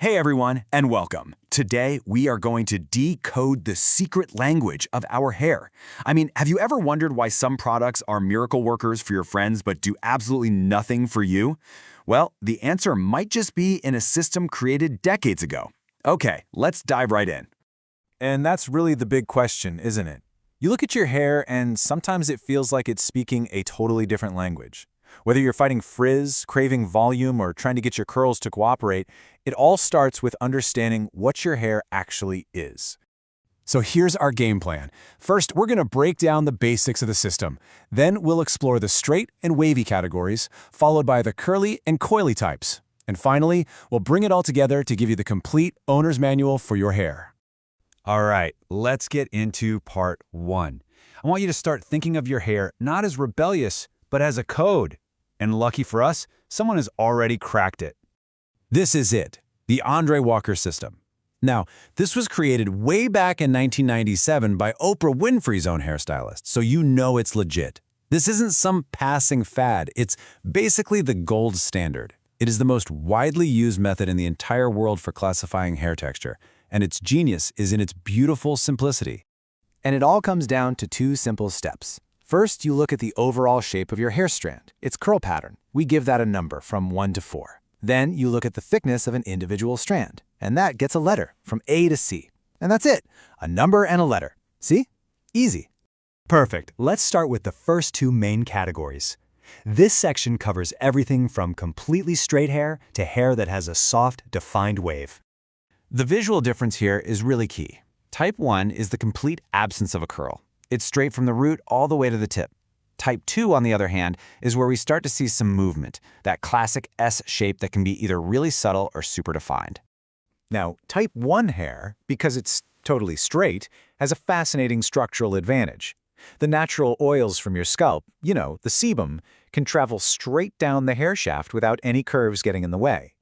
Hey everyone, and welcome. Today, we are going to decode the secret language of our hair. Have you ever wondered why some products are miracle workers for your friends but do absolutely nothing for you? Well, the answer might just be in a system created decades ago. Okay, let's dive right in. And that's really the big question, isn't it? You look at your hair and sometimes it feels like it's speaking a totally different language. Whether you're fighting frizz, craving volume, or trying to get your curls to cooperate, it all starts with understanding what your hair actually is. So here's our game plan. First, we're going to break down the basics of the system. Then we'll explore the straight and wavy categories, followed by the curly and coily types. And finally, we'll bring it all together to give you the complete owner's manual for your hair. All right, let's get into part 1. I want you to start thinking of your hair not as rebellious, but as a code. And lucky for us, someone has already cracked it. This is it, the Andre Walker system. Now, this was created way back in 1997 by Oprah Winfrey's own hairstylist, so you know it's legit. This isn't some passing fad, it's basically the gold standard. It is the most widely used method in the entire world for classifying hair texture, and its genius is in its beautiful simplicity. And it all comes down to 2 simple steps. First, you look at the overall shape of your hair strand, its curl pattern. We give that a number from 1 to 4. Then you look at the thickness of an individual strand, and that gets a letter from A to C. And that's it, a number and a letter. See? Easy. Perfect. Let's start with the first 2 main categories. This section covers everything from completely straight hair to hair that has a soft, defined wave. The visual difference here is really key. Type 1 is the complete absence of a curl. It's straight from the root all the way to the tip. Type 2, on the other hand, is where we start to see some movement, that classic S shape that can be either really subtle or super defined. Now, type 1 hair, because it's totally straight, has a fascinating structural advantage. The natural oils from your scalp, the sebum, can travel straight down the hair shaft without any curves getting in the way.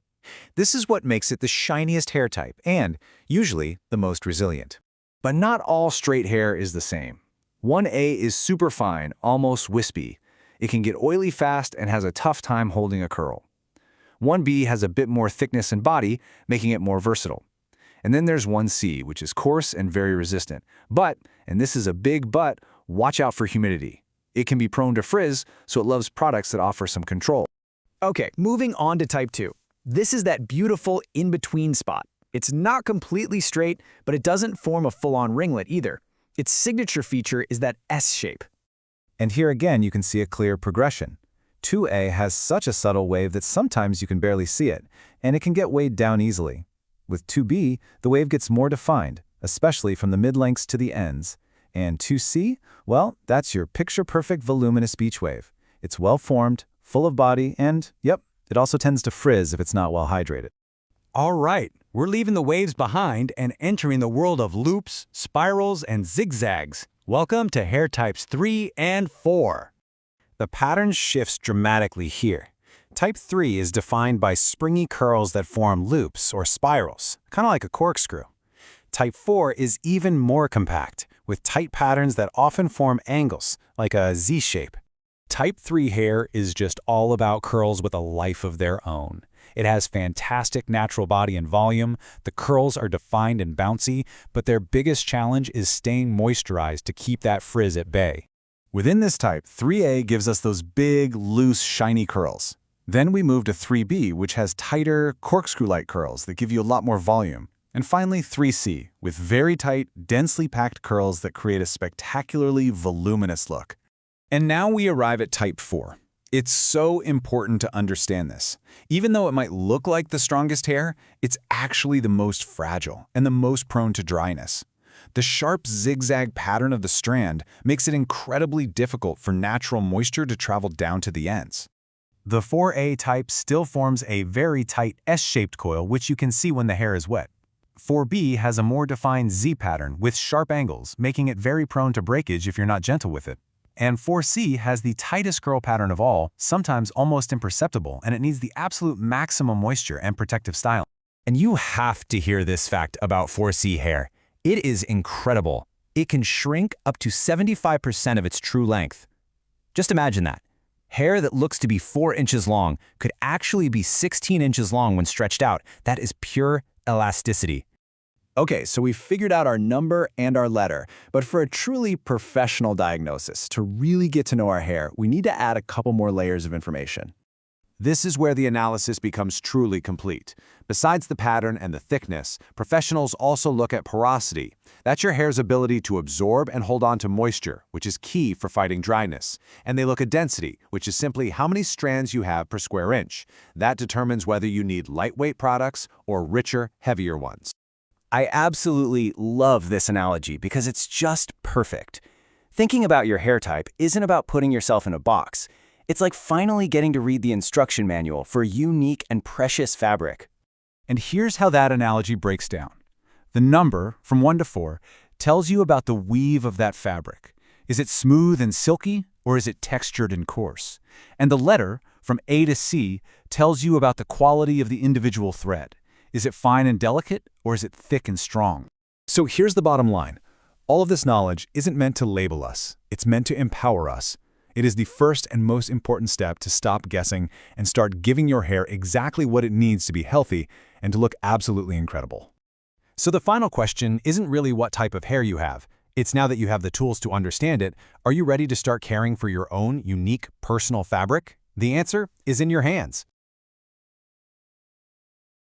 This is what makes it the shiniest hair type and, usually, the most resilient. But not all straight hair is the same. 1A is super fine, almost wispy. It can get oily fast and has a tough time holding a curl. 1B has a bit more thickness and body, making it more versatile. And then there's 1C, which is coarse and very resistant. But, and this is a big but, watch out for humidity. It can be prone to frizz, so it loves products that offer some control. Okay, moving on to type 2. This is that beautiful in-between spot. It's not completely straight, but it doesn't form a full-on ringlet either. Its signature feature is that S shape. And here again you can see a clear progression. 2A has such a subtle wave that sometimes you can barely see it, and it can get weighed down easily. With 2B, the wave gets more defined, especially from the mid-lengths to the ends. And 2C, well, that's your picture-perfect voluminous beach wave. It's well-formed, full of body, and, yep, it also tends to frizz if it's not well hydrated. All right, we're leaving the waves behind and entering the world of loops, spirals, and zigzags. Welcome to hair types 3 and 4. The pattern shifts dramatically here. Type 3 is defined by springy curls that form loops or spirals, kind of like a corkscrew. Type 4 is even more compact, with tight patterns that often form angles, like a Z shape. Type 3 hair is just all about curls with a life of their own. It has fantastic natural body and volume, the curls are defined and bouncy, but their biggest challenge is staying moisturized to keep that frizz at bay. Within this type, 3A gives us those big, loose, shiny curls. Then we move to 3B, which has tighter, corkscrew-like curls that give you a lot more volume. And finally, 3C, with very tight, densely packed curls that create a spectacularly voluminous look. And now we arrive at type 4. It's so important to understand this. Even though it might look like the strongest hair, it's actually the most fragile and the most prone to dryness. The sharp zigzag pattern of the strand makes it incredibly difficult for natural moisture to travel down to the ends. The 4A type still forms a very tight S-shaped coil, which you can see when the hair is wet. 4B has a more defined Z pattern with sharp angles, making it very prone to breakage if you're not gentle with it. And 4C has the tightest curl pattern of all, sometimes almost imperceptible, and it needs the absolute maximum moisture and protective styling. And you have to hear this fact about 4C hair. It is incredible. It can shrink up to 75% of its true length. Just imagine that. Hair that looks to be 4 inches long could actually be 16 inches long when stretched out. That is pure elasticity. Okay, so we figured out our number and our letter, but for a truly professional diagnosis, to really get to know our hair, we need to add a couple more layers of information. This is where the analysis becomes truly complete. Besides the pattern and the thickness, professionals also look at porosity. That's your hair's ability to absorb and hold on to moisture, which is key for fighting dryness. And they look at density, which is simply how many strands you have per square inch. That determines whether you need lightweight products or richer, heavier ones. I absolutely love this analogy because it's just perfect. Thinking about your hair type isn't about putting yourself in a box. It's like finally getting to read the instruction manual for a unique and precious fabric. And here's how that analogy breaks down. The number, from 1 to 4, tells you about the weave of that fabric. Is it smooth and silky, or is it textured and coarse? And the letter, from A to C, tells you about the quality of the individual thread. Is it fine and delicate, or is it thick and strong? So here's the bottom line. All of this knowledge isn't meant to label us. It's meant to empower us. It is the first and most important step to stop guessing and start giving your hair exactly what it needs to be healthy and to look absolutely incredible. So the final question isn't really what type of hair you have. It's now that you have the tools to understand it, are you ready to start caring for your own unique personal fabric? The answer is in your hands.